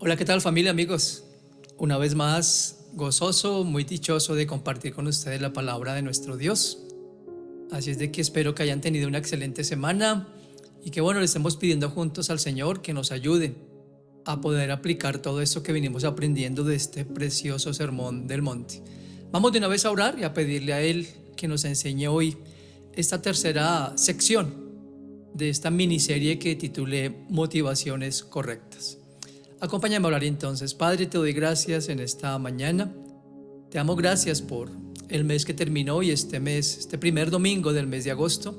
Hola, ¿qué tal familia, amigos? Una vez más, gozoso, muy dichoso de compartir con ustedes la palabra de nuestro Dios. Así es de que espero que hayan tenido una excelente semana y que le estemos pidiendo juntos al Señor que nos ayude a poder aplicar todo esto que venimos aprendiendo de este precioso sermón del monte. Vamos de una vez a orar y a pedirle a Él que nos enseñe hoy esta tercera sección de esta miniserie que titulé Motivaciones Correctas. Acompáñame a hablar entonces. Padre, te doy gracias en esta mañana. Te damos gracias por el mes que terminó y este mes, este primer domingo del mes de agosto.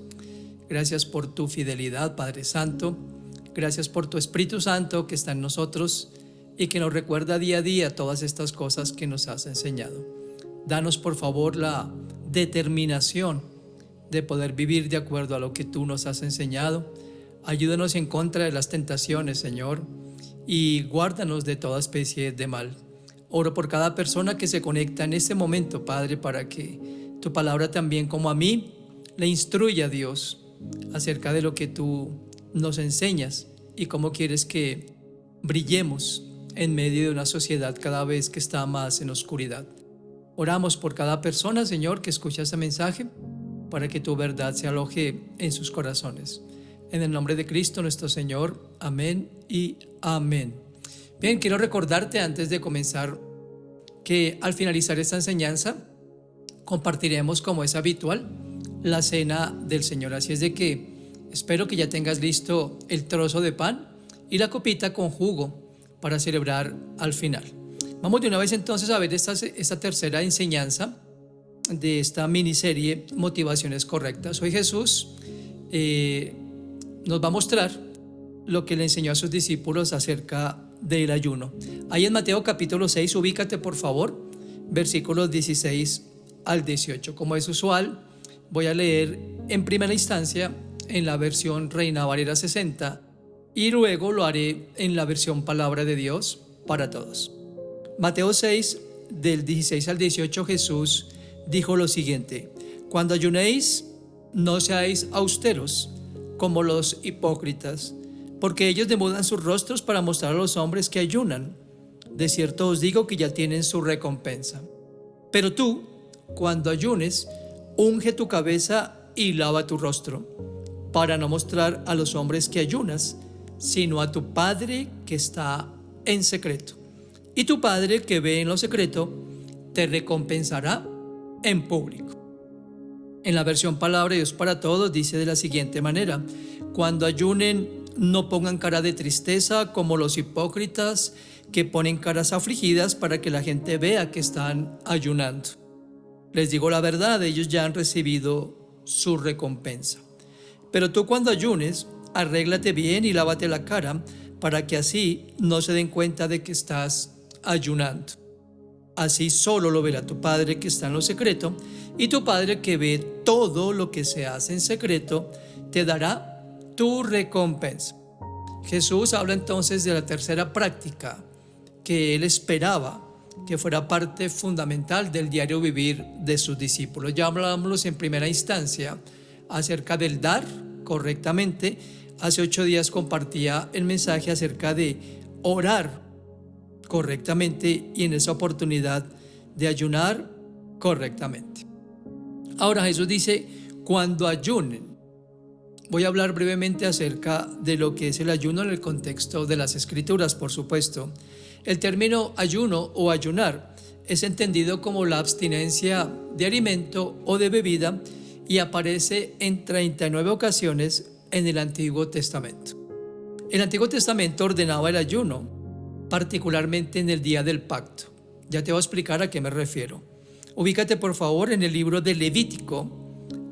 Gracias por tu fidelidad, Padre Santo. Gracias por tu Espíritu Santo que está en nosotros y que nos recuerda día a día todas estas cosas que nos has enseñado. Danos por favor la determinación de poder vivir de acuerdo a lo que tú nos has enseñado. Ayúdanos en contra de las tentaciones, Señor, y guárdanos de toda especie de mal. Oro por cada persona que se conecta en este momento, Padre, para que tu palabra también, como a mí, le instruya a Dios acerca de lo que tú nos enseñas y cómo quieres que brillemos en medio de una sociedad cada vez que está más en oscuridad. Oramos por cada persona, Señor, que escucha este mensaje, para que tu verdad se aloje en sus corazones. En el nombre de Cristo nuestro Señor. Amén y amén. Bien, quiero recordarte antes de comenzar que al finalizar esta enseñanza compartiremos, como es habitual, la cena del Señor. Así es de que espero que ya tengas listo el trozo de pan y la copita con jugo para celebrar al final. Vamos de una vez entonces a ver esta tercera enseñanza de esta miniserie Motivaciones Correctas. Hoy Jesús nos va a mostrar lo que le enseñó a sus discípulos acerca del ayuno. Ahí en Mateo capítulo 6, ubícate por favor, versículos 16 al 18. Como es usual, voy a leer en primera instancia en la versión Reina Valera 60 y luego lo haré en la versión Palabra de Dios para todos. Mateo 6, del 16 al 18, Jesús dijo lo siguiente: cuando ayunéis, no seáis austeros como los hipócritas, porque ellos demudan sus rostros para mostrar a los hombres que ayunan. De cierto os digo que ya tienen su recompensa. Pero tú, cuando ayunes, unge tu cabeza y lava tu rostro, para no mostrar a los hombres que ayunas, sino a tu Padre que está en secreto. Y tu Padre que ve en lo secreto, te recompensará en público. En la versión Palabra de Dios para Todos dice de la siguiente manera: cuando ayunen, no pongan cara de tristeza como los hipócritas, que ponen caras afligidas para que la gente vea que están ayunando. Les digo la verdad, ellos ya han recibido su recompensa. Pero tú, cuando ayunes, arréglate bien y lávate la cara, para que así no se den cuenta de que estás ayunando. Así solo lo verá tu Padre que está en lo secreto, y tu Padre que ve todo lo que se hace en secreto te dará tu recompensa. Jesús habla entonces de la tercera práctica que él esperaba que fuera parte fundamental del diario vivir de sus discípulos. Ya hablábamos en primera instancia acerca del dar correctamente. Hace 8 días compartía el mensaje acerca de orar correctamente y en esa oportunidad de ayunar correctamente. Ahora Jesús dice: cuando ayunen. Voy a hablar brevemente acerca de lo que es el ayuno en el contexto de las Escrituras, por supuesto. El término ayuno o ayunar es entendido como la abstinencia de alimento o de bebida y aparece en 39 ocasiones en el Antiguo Testamento. El Antiguo Testamento ordenaba el ayuno, particularmente en el día del pacto. Ya te voy a explicar a qué me refiero. Ubícate por favor en el libro de Levítico,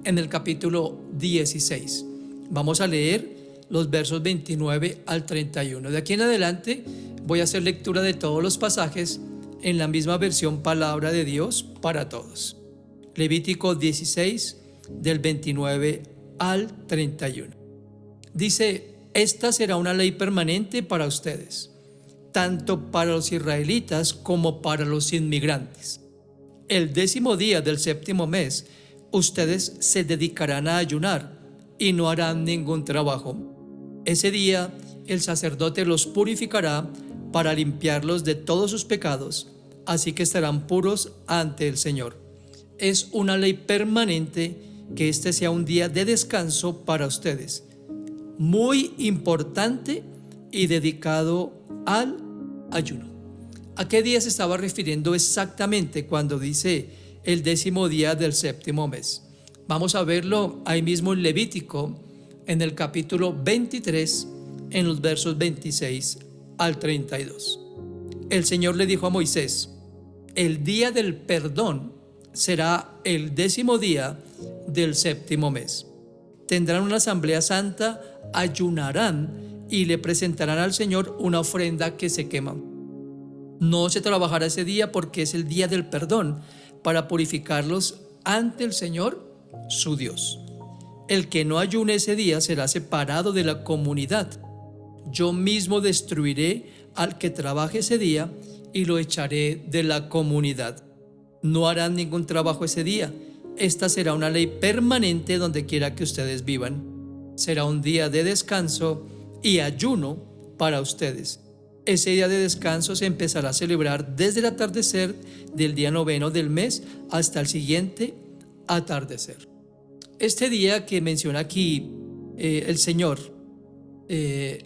en el capítulo 16. Vamos a leer los versos 29 al 31. De aquí en adelante voy a hacer lectura de todos los pasajes en la misma versión Palabra de Dios para todos. Levítico 16, del 29 al 31. Dice: esta será una ley permanente para ustedes, tanto para los israelitas como para los inmigrantes. El 10º día del 7º mes, ustedes se dedicarán a ayunar y no harán ningún trabajo. Ese día el sacerdote los purificará para limpiarlos de todos sus pecados, así que estarán puros ante el Señor. Es una ley permanente que este sea un día de descanso para ustedes, muy importante y dedicado al ayuno. ¿A qué día se estaba refiriendo exactamente cuando dice el 10º día del 7º mes? Vamos a verlo ahí mismo en Levítico, en el capítulo 23, en los versos 26 al 32. El Señor le dijo a Moisés: el día del perdón será el 10º día del 7º mes. Tendrán una asamblea santa, ayunarán y le presentarán al Señor una ofrenda que se quema. No se trabajará ese día porque es el día del perdón, para purificarlos ante el Señor, su Dios. El que no ayune ese día será separado de la comunidad. Yo mismo destruiré al que trabaje ese día y lo echaré de la comunidad. No harán ningún trabajo ese día. Esta será una ley permanente donde quiera que ustedes vivan. Será un día de descanso y ayuno para ustedes. Ese día de descanso se empezará a celebrar desde el atardecer del día 9º del mes hasta el siguiente atardecer. Este día que menciona aquí el Señor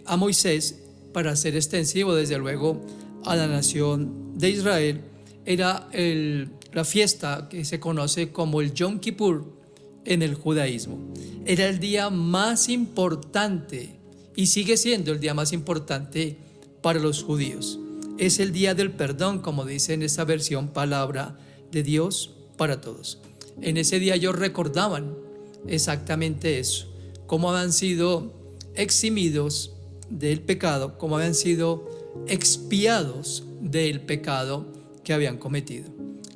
a Moisés, para ser extensivo desde luego a la nación de Israel, era la fiesta que se conoce como el Yom Kippur en el judaísmo. Era el día más importante y sigue siendo el día más importante para los judíos. Es el día del perdón, como dice en esta versión Palabra de Dios para Todos. En ese día ellos recordaban exactamente eso, cómo habían sido eximidos del pecado, cómo habían sido expiados del pecado que habían cometido.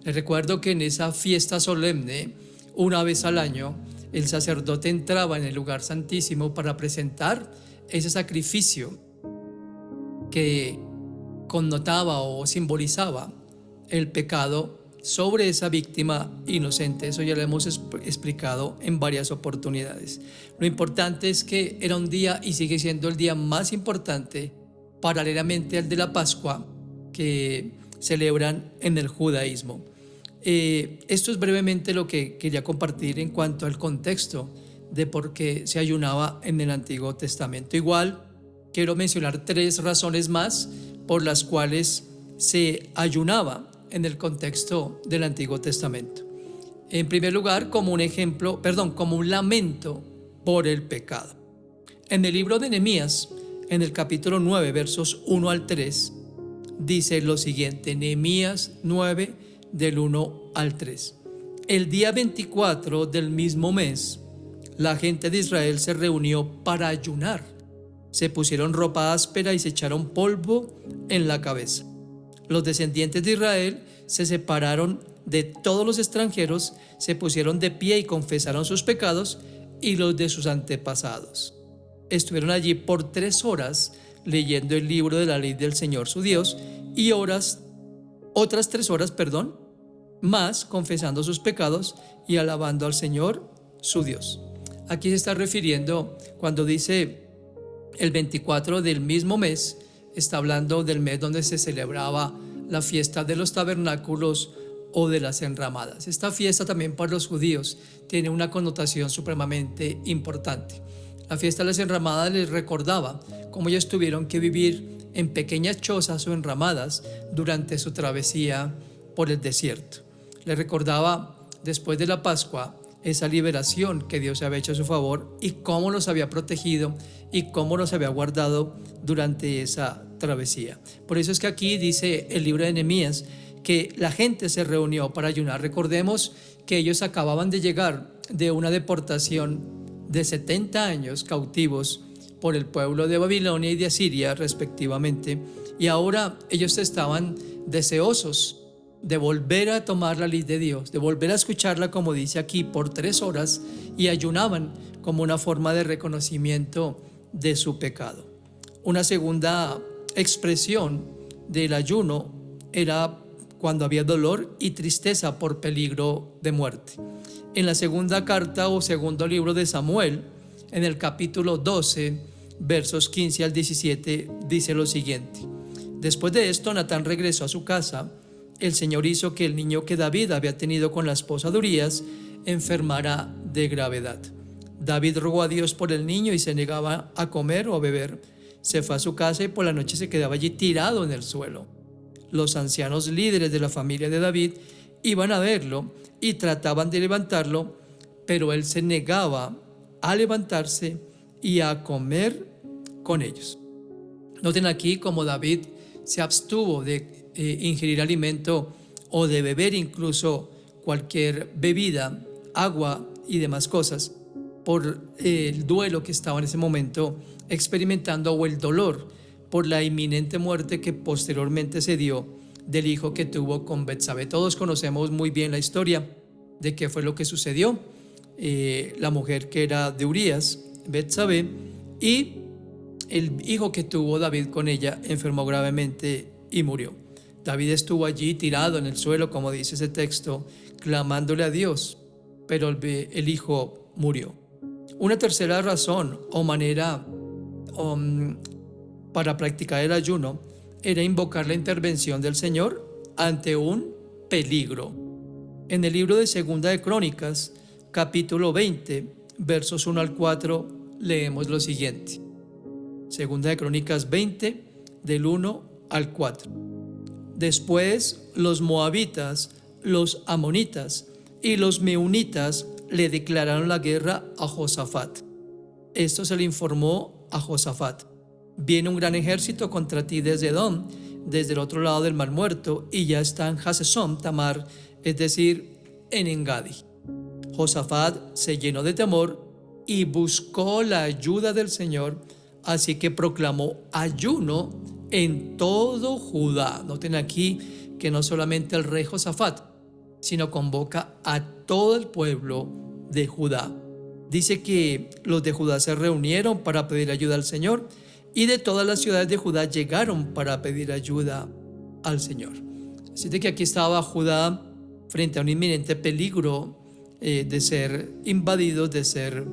Les recuerdo que en esa fiesta solemne, una vez al año, el sacerdote entraba en el lugar santísimo para presentar ese sacrificio que connotaba o simbolizaba el pecado sobre esa víctima inocente. Eso ya lo hemos explicado en varias oportunidades. Lo importante es que era un día y sigue siendo el día más importante, paralelamente al de la Pascua, que celebran en el judaísmo. Esto es brevemente lo que quería compartir en cuanto al contexto de por qué se ayunaba en el Antiguo Testamento. Igual quiero mencionar 3 razones más por las cuales se ayunaba en el contexto del Antiguo Testamento. En primer lugar, como un lamento por el pecado. En el libro de Nehemías, en el capítulo 9, versos 1 al 3, dice lo siguiente, Nehemías 9, del 1 al 3. El día 24 del mismo mes, la gente de Israel se reunió para ayunar. Se pusieron ropa áspera y se echaron polvo en la cabeza. Los descendientes de Israel se separaron de todos los extranjeros, se pusieron de pie y confesaron sus pecados y los de sus antepasados. Estuvieron allí por 3 horas leyendo el libro de la ley del Señor su Dios y otras 3 horas más confesando sus pecados y alabando al Señor su Dios. Aquí se está refiriendo cuando dice el 24 del mismo mes, está hablando del mes donde se celebraba la fiesta de los tabernáculos o de las enramadas. Esta fiesta también para los judíos tiene una connotación supremamente importante. La fiesta de las enramadas les recordaba cómo ellos tuvieron que vivir en pequeñas chozas o enramadas durante su travesía por el desierto. Les recordaba después de la Pascua esa liberación que Dios había hecho a su favor y cómo los había protegido y cómo los había guardado durante esa travesía. Por eso es que aquí dice el libro de Nehemías que la gente se reunió para ayunar. Recordemos que ellos acababan de llegar de una deportación de 70 años cautivos por el pueblo de Babilonia y de Asiria respectivamente, y ahora ellos estaban deseosos de volver a tomar la ley de Dios, de volver a escucharla, como dice aquí, por 3 horas, y ayunaban como una forma de reconocimiento de su pecado. Una segunda expresión del ayuno era cuando había dolor y tristeza por peligro de muerte. En la segunda carta o segundo libro de Samuel, en el capítulo 12, versos 15 al 17, dice lo siguiente: Después de esto, Natán regresó a su casa. El Señor hizo que el niño que David había tenido con la esposa de Urías enfermara de gravedad. David rogó a Dios por el niño y se negaba a comer o a beber. Se fue a su casa y por la noche se quedaba allí tirado en el suelo. Los ancianos líderes de la familia de David iban a verlo y trataban de levantarlo, pero él se negaba a levantarse y a comer con ellos. Noten aquí cómo David se abstuvo de ingerir alimento o de beber incluso cualquier bebida, agua y demás cosas, por el duelo que estaba en ese momento experimentando o el dolor por la inminente muerte que posteriormente se dio del hijo que tuvo con Betsabé. Todos conocemos muy bien la historia de qué fue lo que sucedió. La mujer que era de Urías, Betsabé, y el hijo que tuvo David con ella enfermó gravemente y murió. David estuvo allí tirado en el suelo, como dice ese texto, clamándole a Dios, pero el hijo murió. Una tercera razón o manera para practicar el ayuno era invocar la intervención del Señor ante un peligro. En el libro de Segunda de Crónicas, capítulo 20, versos 1 al 4, leemos lo siguiente. Segunda de Crónicas 20, del 1 al 4. Después los moabitas, los amonitas y los meunitas le declararon la guerra a Josafat. Esto se le informó a Josafat: viene un gran ejército contra ti desde Edom, desde el otro lado del Mar Muerto, y ya está en Hazeson Tamar, es decir, en Engadi. Josafat se llenó de temor y buscó la ayuda del Señor, así que proclamó ayuno en todo Judá. Noten aquí que no solamente el rey Josafat, sino convoca a todo el pueblo de Judá. Dice que los de Judá se reunieron para pedir ayuda al Señor, y de todas las ciudades de Judá llegaron para pedir ayuda al Señor. Así que aquí estaba Judá frente a un inminente peligro de ser invadidos, de ser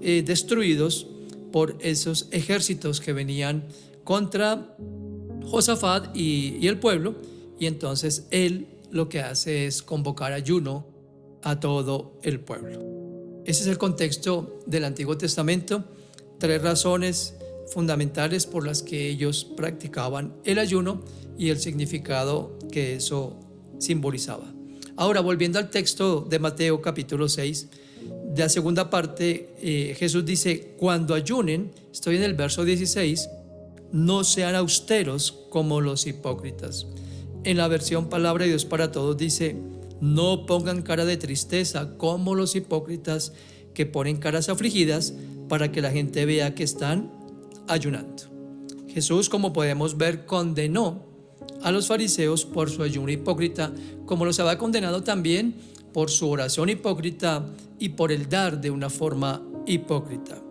destruidos por esos ejércitos que venían contra Josafat y el pueblo. Y entonces él lo que hace es convocar ayuno a todo el pueblo. Ese es el contexto del Antiguo Testamento. 3 razones fundamentales por las que ellos practicaban el ayuno y el significado que eso simbolizaba. Ahora, volviendo al texto de Mateo capítulo 6, de la segunda parte, Jesús dice: cuando ayunen, estoy en el verso 16, no sean austeros como los hipócritas. En la versión Palabra de Dios para Todos dice: no pongan cara de tristeza como los hipócritas, que ponen caras afligidas para que la gente vea que están ayunando. Jesús, como podemos ver, condenó a los fariseos por su ayuno hipócrita, como los había condenado también por su oración hipócrita y por el dar de una forma hipócrita.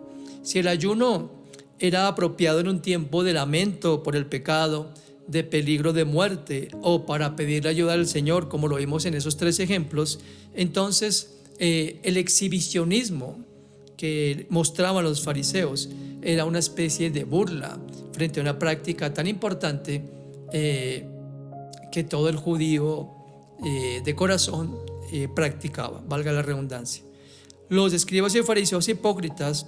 Si el ayuno era apropiado en un tiempo de lamento por el pecado, de peligro de muerte, o para pedir ayuda al Señor, como lo vimos en esos 3 ejemplos, entonces el exhibicionismo que mostraban los fariseos era una especie de burla frente a una práctica tan importante que todo el judío de corazón practicaba, valga la redundancia. Los escribas y fariseos hipócritas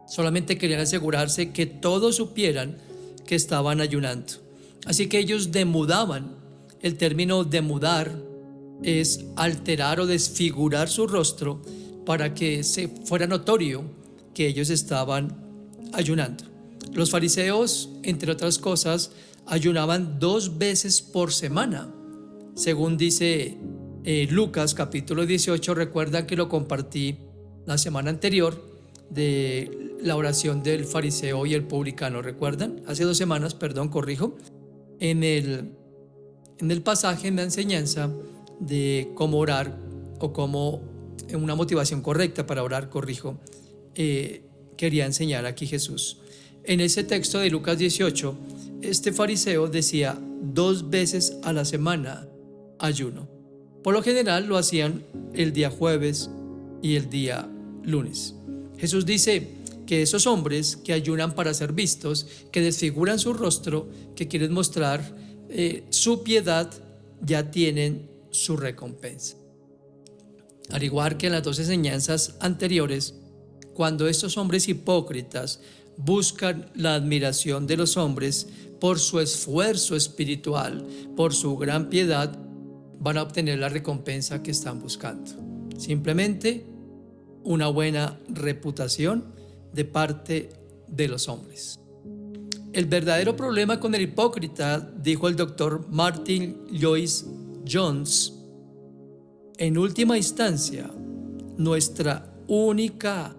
solamente querían asegurarse que todos supieran que estaban ayunando. Así que ellos demudaban. El término demudar es alterar o desfigurar su rostro para que se fuera notorio que ellos estaban ayunando. Los fariseos, entre otras cosas, ayunaban 2 veces por semana. Según dice Lucas capítulo 18, recuerdan que lo compartí la semana anterior, de la oración del fariseo y el publicano. ¿Recuerdan? Hace 2 semanas, corrijo, en el pasaje, en la enseñanza de cómo orar, o cómo una motivación correcta para orar, quería enseñar aquí Jesús. En ese texto de Lucas 18, este fariseo decía 2 veces a la semana ayuno. Por lo general lo hacían el día jueves y el día lunes. Jesús dice que esos hombres que ayunan para ser vistos, que desfiguran su rostro, que quieren mostrar su piedad, ya tienen su recompensa. Al igual que en las dos enseñanzas anteriores, cuando estos hombres hipócritas buscan la admiración de los hombres por su esfuerzo espiritual, por su gran piedad, van a obtener la recompensa que están buscando. Simplemente una buena reputación de parte de los hombres. El verdadero problema con el hipócrita, dijo el doctor Martyn Lloyd-Jones, en última instancia, nuestra única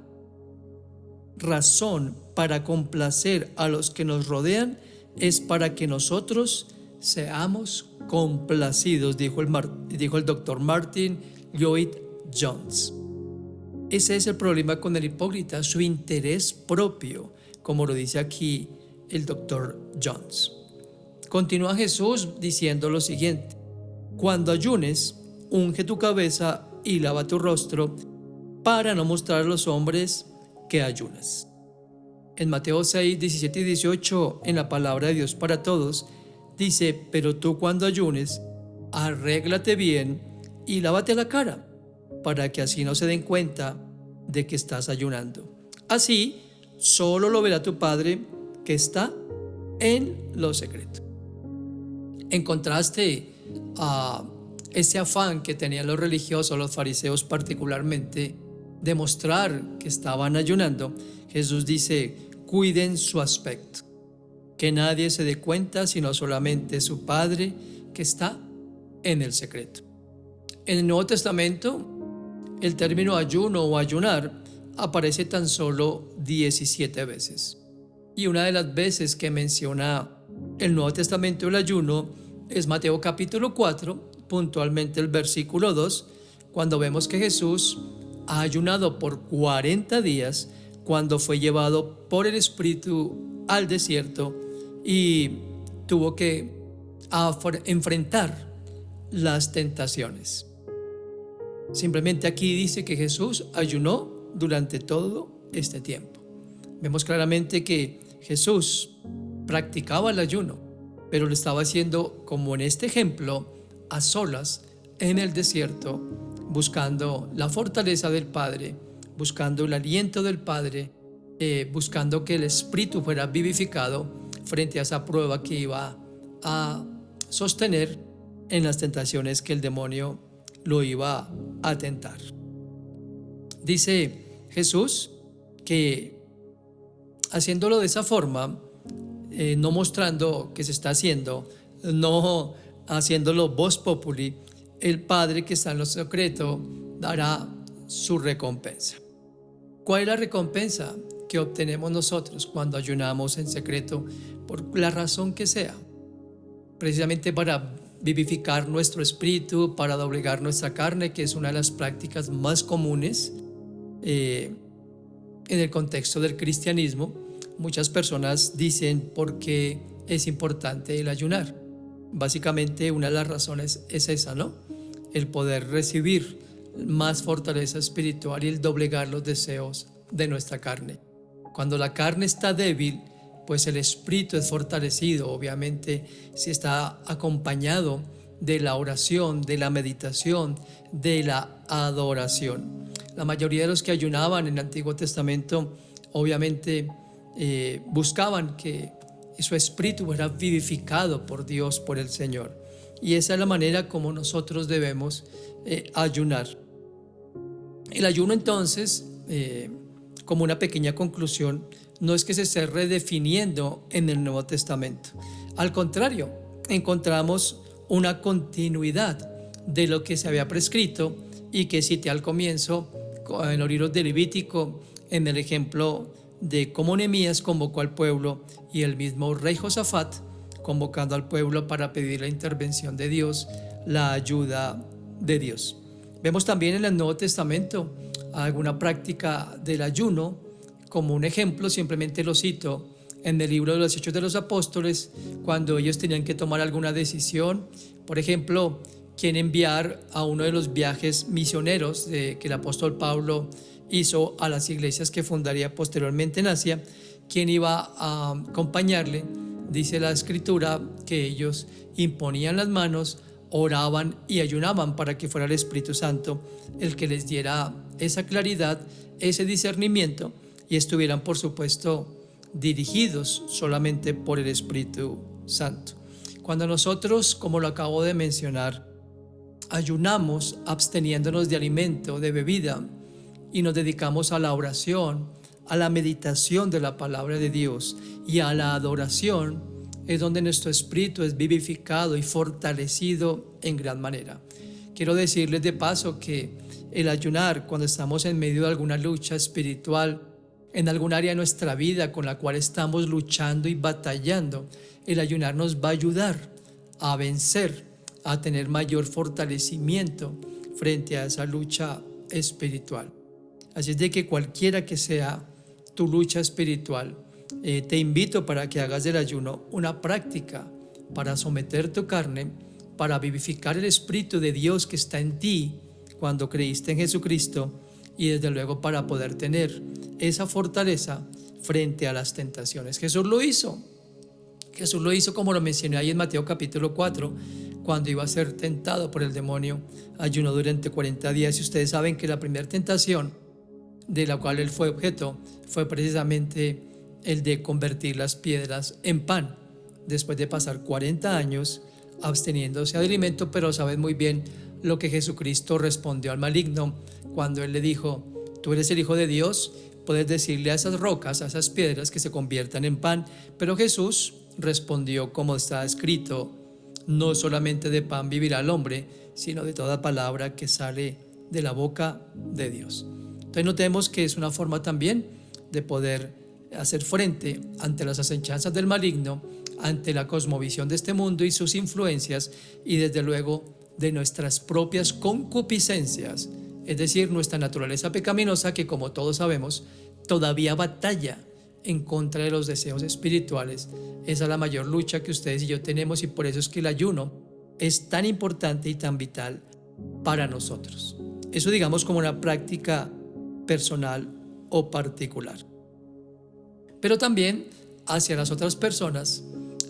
razón para complacer a los que nos rodean es para que nosotros seamos complacidos, dijo el doctor Martyn Lloyd-Jones. Ese es el problema con el hipócrita, su interés propio, como lo dice aquí el doctor Jones. Continúa Jesús diciendo lo siguiente: cuando ayunes, unge tu cabeza y lava tu rostro para no mostrar a los hombres que ayunas. En Mateo 6, 17 y 18, en la palabra de Dios para todos, dice: pero tú cuando ayunes, arréglate bien y lávate la cara, para que así no se den cuenta de que estás ayunando. Así solo lo verá tu Padre que está en lo secreto. En contraste a ese afán que tenían los religiosos, los fariseos particularmente, de mostrar que estaban ayunando, Jesús dice: cuiden su aspecto, que nadie se dé cuenta sino solamente su Padre que está en el secreto. En el Nuevo Testamento, el término ayuno o ayunar aparece tan solo 17 veces. Y una de las veces que menciona el Nuevo Testamento el ayuno es Mateo capítulo 4, puntualmente el versículo 2, cuando vemos que Jesús ha ayunado por 40 días cuando fue llevado por el Espíritu al desierto y tuvo que enfrentar las tentaciones. Simplemente aquí dice que Jesús ayunó durante todo este tiempo. Vemos claramente que Jesús practicaba el ayuno, pero lo estaba haciendo, como en este ejemplo, a solas en el desierto, buscando la fortaleza del Padre, buscando el aliento del Padre, buscando que el Espíritu fuera vivificado frente a esa prueba que iba a sostener en las tentaciones que el demonio lo iba a tentar. Dice Jesús que haciéndolo de esa forma, no mostrando que se está haciendo, no haciéndolo vox populi, el Padre que está en lo secreto dará su recompensa. ¿Cuál es la recompensa que obtenemos nosotros cuando ayunamos en secreto? Por la razón que sea, precisamente para vivificar nuestro espíritu, para doblegar nuestra carne, que es una de las prácticas más comunes en el contexto del cristianismo. Muchas personas dicen por qué es importante el ayunar. Básicamente una de las razones es esa, ¿no? El poder recibir más fortaleza espiritual y el doblegar los deseos de nuestra carne. Cuando la carne está débil, pues el espíritu es fortalecido. Obviamente, si está acompañado de la oración, de la meditación, de la adoración. La mayoría de los que ayunaban en el Antiguo Testamento, obviamente, buscaban que su espíritu fuera vivificado por Dios, por el Señor. Y esa es la manera como nosotros debemos ayunar. El ayuno, entonces, como una pequeña conclusión, no es que se esté redefiniendo en el Nuevo Testamento. Al contrario, encontramos una continuidad de lo que se había prescrito y que cité al comienzo en los libros de Levítico, en el ejemplo de cómo Nehemías convocó al pueblo y el mismo rey Josafat convocando al pueblo para pedir la intervención de Dios, la ayuda de Dios. Vemos también en el Nuevo Testamento alguna práctica del ayuno. Como un ejemplo, simplemente lo cito en el libro de los Hechos de los Apóstoles, cuando ellos tenían que tomar alguna decisión. Por ejemplo, quién enviar a uno de los viajes misioneros que el apóstol Pablo hizo a las iglesias que fundaría posteriormente en Asia. Quien iba a acompañarle, dice la escritura, que ellos imponían las manos, oraban y ayunaban para que fuera el Espíritu Santo el que les diera esa claridad, ese discernimiento, y estuvieran, por supuesto, dirigidos solamente por el Espíritu Santo. Cuando nosotros, como lo acabo de mencionar, ayunamos absteniéndonos de alimento, de bebida, y nos dedicamos a la oración, a la meditación de la palabra de Dios y a la adoración, es donde nuestro espíritu es vivificado y fortalecido en gran manera. Quiero decirles de paso que el ayunar, cuando estamos en medio de alguna lucha espiritual, en algún área de nuestra vida con la cual estamos luchando y batallando, el ayunar nos va a ayudar a vencer, a tener mayor fortalecimiento frente a esa lucha espiritual. Así es de que cualquiera que sea tu lucha espiritual, te invito para que hagas del ayuno una práctica para someter tu carne, para vivificar el Espíritu de Dios que está en ti cuando creíste en Jesucristo, y desde luego para poder tener esa fortaleza frente a las tentaciones. Jesús lo hizo como lo mencioné ahí en Mateo capítulo 4, cuando iba a ser tentado por el demonio, ayunó durante 40 días. Y ustedes saben que la primera tentación de la cual él fue objeto fue precisamente el de convertir las piedras en pan, después de pasar 40 años absteniéndose de alimento. Pero saben muy bien lo que Jesucristo respondió al maligno cuando él le dijo: tú eres el Hijo de Dios, puedes decirle a esas rocas, a esas piedras, que se conviertan en pan. Pero Jesús respondió como está escrito: no solamente de pan vivirá el hombre, sino de toda palabra que sale de la boca de Dios. Entonces notemos que es una forma también de poder hacer frente ante las acechanzas del maligno, ante la cosmovisión de este mundo y sus influencias, y desde luego de nuestras propias concupiscencias, es decir, nuestra naturaleza pecaminosa, que como todos sabemos todavía batalla en contra de los deseos espirituales. Esa es la mayor lucha que ustedes y yo tenemos, y por eso es que el ayuno es tan importante y tan vital para nosotros. Eso, digamos, como una práctica personal o particular. Pero también hacia las otras personas,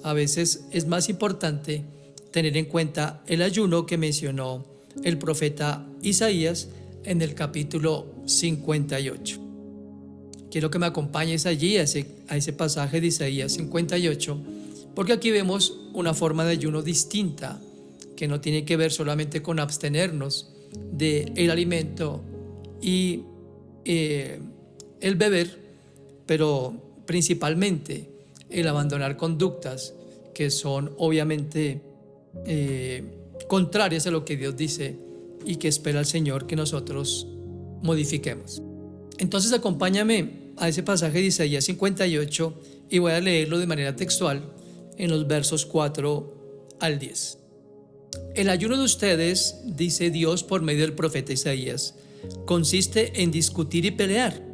a veces es más importante tener en cuenta el ayuno que mencionó el profeta Isaías en el capítulo 58. Quiero que me acompañes allí a ese pasaje de Isaías 58, porque aquí vemos una forma de ayuno distinta, que no tiene que ver solamente con abstenernos del alimento y el beber, pero principalmente el abandonar conductas que son obviamente contrarias a lo que Dios dice y que espera el Señor que nosotros modifiquemos. Entonces acompáñame a ese pasaje de Isaías 58 y voy a leerlo de manera textual en los versos 4 al 10. El ayuno de ustedes, dice Dios por medio del profeta Isaías, consiste en discutir y pelear,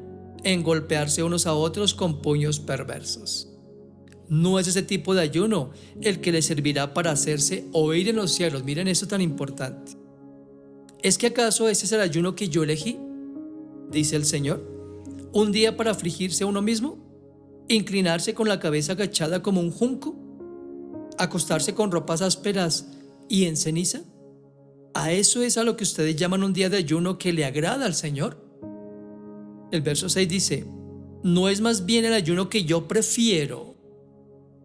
en golpearse unos a otros con puños perversos. No es ese tipo de ayuno el que les servirá para hacerse oír en los cielos. Miren esto tan importante. ¿Es que acaso ese es el ayuno que yo elegí?, dice el Señor. ¿Un día para afligirse a uno mismo? ¿Inclinarse con la cabeza agachada como un junco? ¿Acostarse con ropas ásperas y en ceniza? ¿A eso es a lo que ustedes llaman un día de ayuno que le agrada al Señor? El verso 6 dice: ¿no es más bien el ayuno que yo prefiero?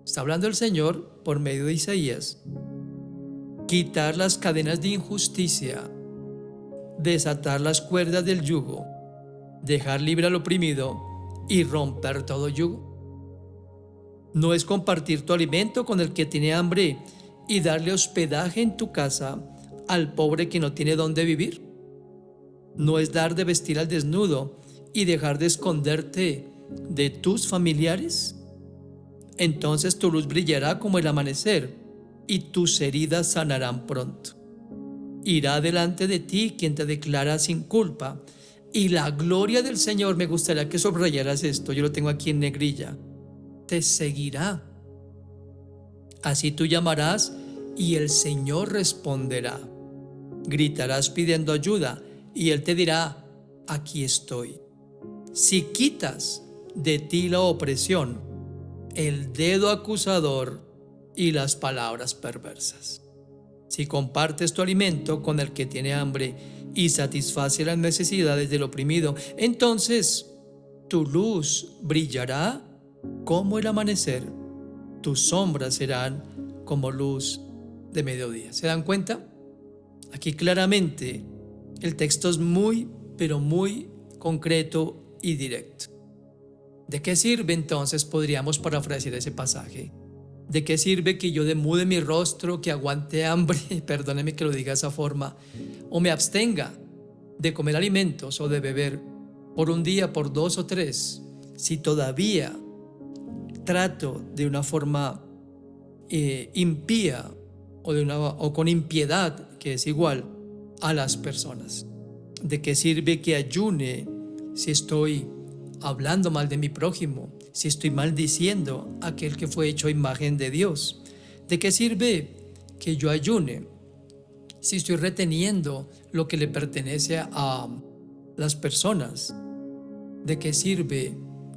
Está hablando el Señor por medio de Isaías. Quitar las cadenas de injusticia, desatar las cuerdas del yugo, dejar libre al oprimido y romper todo yugo. ¿No es compartir tu alimento con el que tiene hambre y darle hospedaje en tu casa al pobre que no tiene dónde vivir? ¿No es dar de vestir al desnudo y dejar de esconderte de tus familiares? Entonces tu luz brillará como el amanecer y tus heridas sanarán pronto. Irá delante de ti quien te declara sin culpa, y la gloria del Señor, me gustaría que subrayaras esto, yo lo tengo aquí en negrilla, te seguirá. Así tú llamarás y el Señor responderá. Gritarás pidiendo ayuda y Él te dirá: aquí estoy. si quitas de ti la opresión, el dedo acusador y las palabras perversas. Si compartes tu alimento con el que tiene hambre y satisface las necesidades del oprimido, entonces tu luz brillará como el amanecer, tus sombras serán como luz de mediodía. ¿Se dan cuenta? Aquí claramente el texto es muy, pero muy concreto y directo. ¿De qué sirve entonces, podríamos parafrasear ese pasaje? ¿De qué sirve que yo demude mi rostro, que aguante hambre, perdóneme que lo diga de esa forma, o me abstenga de comer alimentos o de beber por un día, por 2 o 3, si todavía trato de una forma impía o con impiedad, que es igual, a las personas? ¿De qué sirve que ayune si estoy hablando mal de mi prójimo, si estoy maldiciendo a aquel que fue hecho a imagen de Dios? ¿De qué sirve que yo ayune si estoy reteniendo lo que le pertenece a las personas? ¿De qué sirve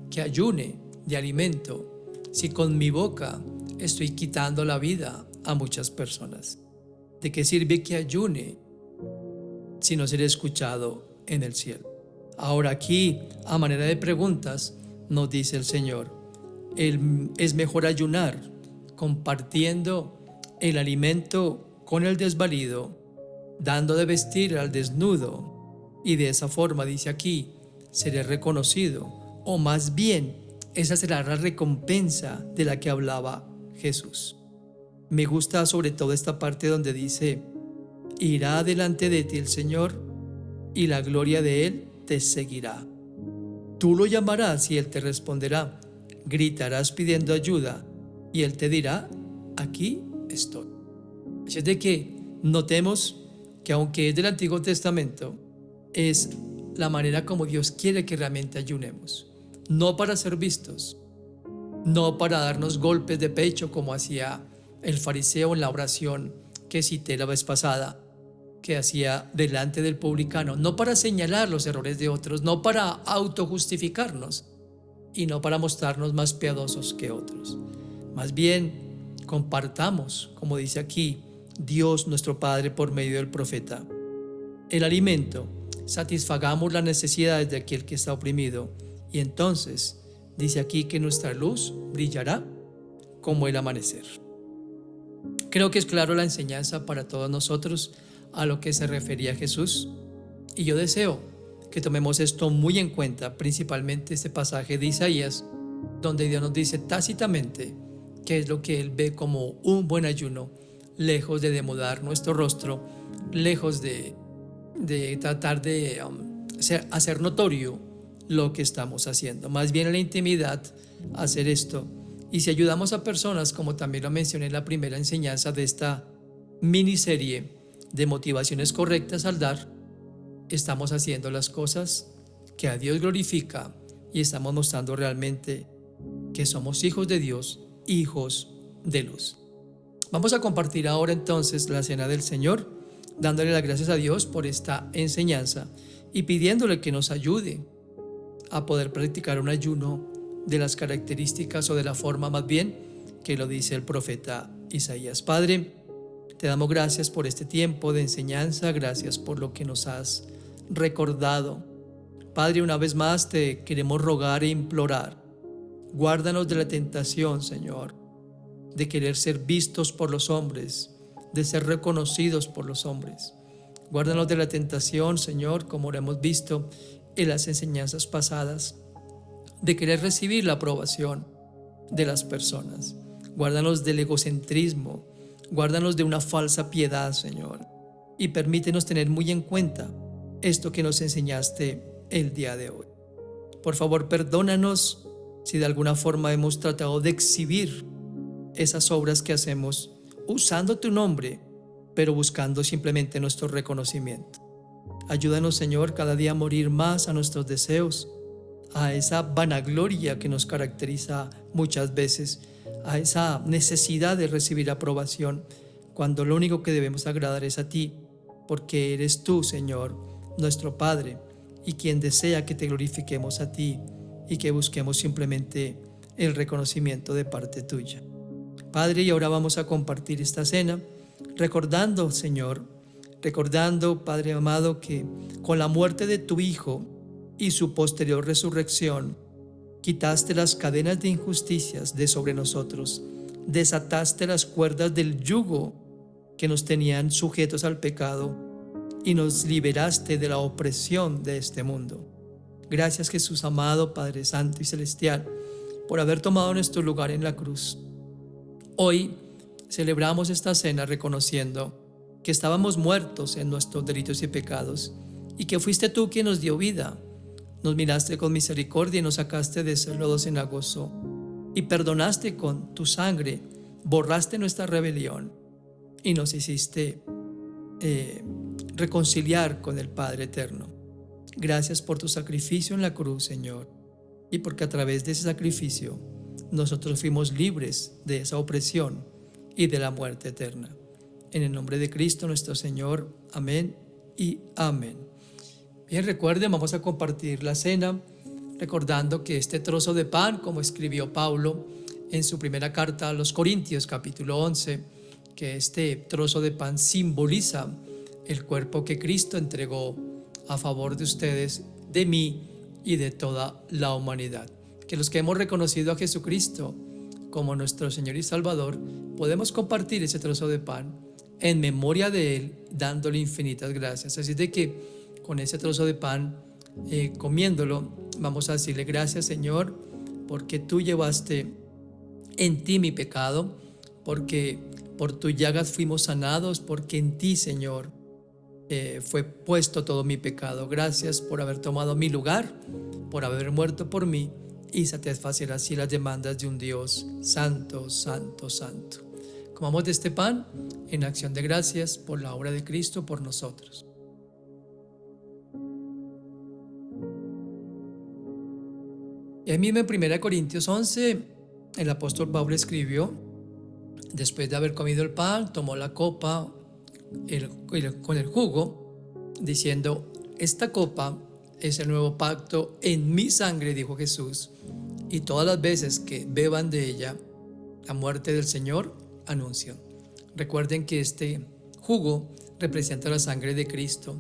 que ayune de alimento si con mi boca estoy quitando la vida a muchas personas? ¿De qué sirve que ayune si no seré escuchado en el cielo? Ahora aquí, a manera de preguntas, nos dice el Señor, es mejor ayunar compartiendo el alimento con el desvalido, dando de vestir al desnudo, y de esa forma, dice aquí, seré reconocido, o más bien, esa será la recompensa de la que hablaba Jesús. Me gusta sobre todo esta parte donde dice, irá delante de ti el Señor y la gloria de Él te seguirá. Tú lo llamarás y Él te responderá. Gritarás pidiendo ayuda y Él te dirá, aquí estoy. Así es de que notemos que aunque es del Antiguo Testamento, es la manera como Dios quiere que realmente ayunemos. No para ser vistos, no para darnos golpes de pecho como hacía el fariseo en la oración que cité la vez pasada, que hacía delante del publicano, no para señalar los errores de otros, no para autojustificarnos y no para mostrarnos más piadosos que otros. Más bien, compartamos, como dice aquí, Dios nuestro Padre por medio del profeta, el alimento, satisfagamos las necesidades de aquel que está oprimido, y entonces dice aquí que nuestra luz brillará como el amanecer. Creo que es claro la enseñanza para todos nosotros a lo que se refería Jesús, y yo deseo que tomemos esto muy en cuenta, principalmente este pasaje de Isaías, donde Dios nos dice tácitamente qué es lo que Él ve como un buen ayuno, lejos de demudar nuestro rostro, lejos de tratar de hacer notorio lo que estamos haciendo, más bien en la intimidad hacer esto. Y si ayudamos a personas, como también lo mencioné en la primera enseñanza de esta miniserie de motivaciones correctas al dar, estamos haciendo las cosas que a Dios glorifica y estamos mostrando realmente que somos hijos de Dios, hijos de luz. Vamos a compartir ahora entonces la cena del Señor, dándole las gracias a Dios por esta enseñanza y pidiéndole que nos ayude a poder practicar un ayuno de las características o de la forma más bien que lo dice el profeta Isaías. Padre, te damos gracias por este tiempo de enseñanza, gracias por lo que nos has recordado. Padre, una vez más te queremos rogar e implorar. Guárdanos de la tentación, Señor, de querer ser vistos por los hombres, de ser reconocidos por los hombres. Guárdanos de la tentación, Señor, como lo hemos visto en las enseñanzas pasadas, de querer recibir la aprobación de las personas. Guárdanos del egocentrismo, guárdanos de una falsa piedad, Señor, y permítenos tener muy en cuenta esto que nos enseñaste el día de hoy. Por favor, perdónanos si de alguna forma hemos tratado de exhibir esas obras que hacemos usando tu nombre, pero buscando simplemente nuestro reconocimiento. Ayúdanos, Señor, cada día a morir más a nuestros deseos, a esa vanagloria que nos caracteriza muchas veces, a esa necesidad de recibir aprobación, cuando lo único que debemos agradar es a ti, porque eres tú, Señor, nuestro Padre, y quien desea que te glorifiquemos a ti y que busquemos simplemente el reconocimiento de parte tuya. Padre, y ahora vamos a compartir esta cena, recordando, Señor, Padre amado, que con la muerte de tu Hijo y su posterior resurrección, quitaste las cadenas de injusticias de sobre nosotros, desataste las cuerdas del yugo que nos tenían sujetos al pecado y nos liberaste de la opresión de este mundo. Gracias, Jesús amado, Padre Santo y Celestial, por haber tomado nuestro lugar en la cruz. Hoy celebramos esta cena reconociendo que estábamos muertos en nuestros delitos y pecados y que fuiste tú quien nos dio vida. Nos miraste con misericordia y nos sacaste de ese lodo cenagoso y perdonaste con tu sangre, borraste nuestra rebelión y nos hiciste reconciliar con el Padre eterno. Gracias por tu sacrificio en la cruz, Señor, y porque a través de ese sacrificio nosotros fuimos libres de esa opresión y de la muerte eterna. En el nombre de Cristo nuestro Señor, amén y amén. Bien, recuerden, vamos a compartir la cena, recordando que este trozo de pan, como escribió Pablo en su primera carta a los Corintios, capítulo 11, que este trozo de pan simboliza el cuerpo que Cristo entregó a favor de ustedes, de mí y de toda la humanidad. Que los que hemos reconocido a Jesucristo como nuestro Señor y Salvador, podemos compartir ese trozo de pan en memoria de Él, dándole infinitas gracias. Así de que con ese trozo de pan, comiéndolo, vamos a decirle gracias, Señor, porque tú llevaste en ti mi pecado, porque por tus llagas fuimos sanados, porque en ti, Señor, fue puesto todo mi pecado. Gracias por haber tomado mi lugar, por haber muerto por mí y satisfacer así las demandas de un Dios santo, santo, santo. Comamos de este pan en acción de gracias por la obra de Cristo por nosotros. Y ahí mismo en 1 Corintios 11, el apóstol Pablo escribió, después de haber comido el pan, tomó la copa con el jugo, diciendo, esta copa es el nuevo pacto en mi sangre, dijo Jesús, y todas las veces que beban de ella, la muerte del Señor anuncio. Recuerden que este jugo representa la sangre de Cristo,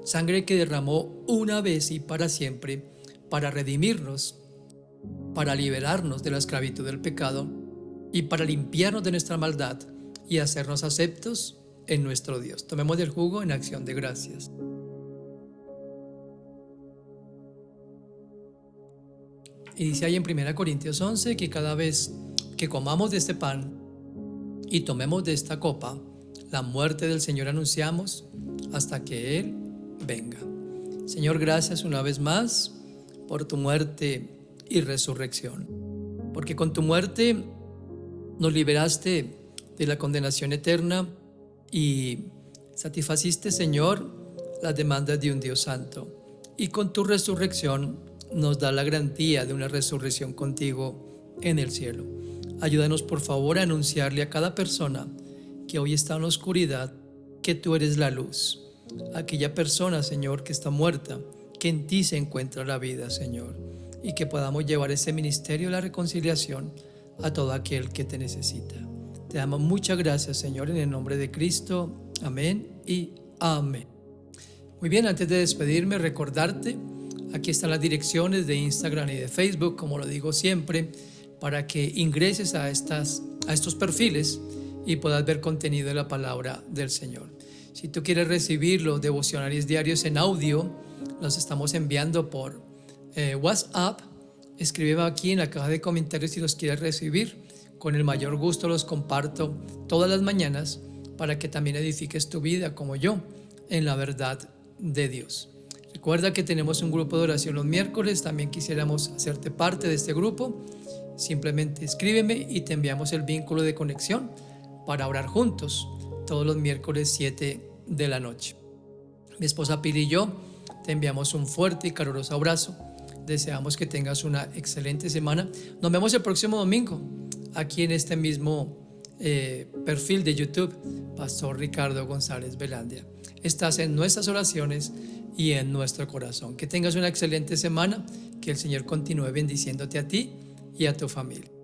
sangre que derramó una vez y para siempre para redimirnos, para liberarnos de la esclavitud del pecado y para limpiarnos de nuestra maldad y hacernos aceptos en nuestro Dios. Tomemos del jugo en acción de gracias. Y dice ahí en 1 Corintios 11 que cada vez que comamos de este pan y tomemos de esta copa, la muerte del Señor anunciamos hasta que Él venga. Señor, gracias una vez más por tu muerte y resurrección, porque con tu muerte nos liberaste de la condenación eterna y satisfaciste, Señor, las demandas de un Dios santo, y con tu resurrección nos da la garantía de una resurrección contigo en el cielo. Ayúdanos por favor a anunciarle a cada persona que hoy está en la oscuridad que tú eres la luz. Aquella persona, Señor, que está muerta, que en ti se encuentra la vida, Señor, y que podamos llevar ese ministerio de la reconciliación a todo aquel que te necesita. Te damos muchas gracias, Señor, en el nombre de Cristo. Amén y amén. Muy bien, antes de despedirme, recordarte, aquí están las direcciones de Instagram y de Facebook, como lo digo siempre, para que ingreses a estos perfiles y puedas ver contenido de la palabra del Señor. Si tú quieres recibir los devocionales diarios en audio, los estamos enviando por WhatsApp. Escríbeme aquí en la caja de comentarios si los quieres recibir. Con el mayor gusto los comparto todas las mañanas para que también edifiques tu vida como yo en la verdad de Dios. Recuerda que tenemos un grupo de oración los miércoles. También quisiéramos hacerte parte de este grupo. Simplemente escríbeme y te enviamos el vínculo de conexión para orar juntos todos los miércoles 7 de la noche. Mi esposa Pili y yo te enviamos un fuerte y caluroso abrazo. Deseamos que tengas una excelente semana. Nos vemos el próximo domingo aquí en este mismo perfil de YouTube Pastor Ricardo González Velandia. Estás en nuestras oraciones y en nuestro corazón. Que tengas una excelente semana, que el Señor continúe bendiciéndote a ti y a tu familia.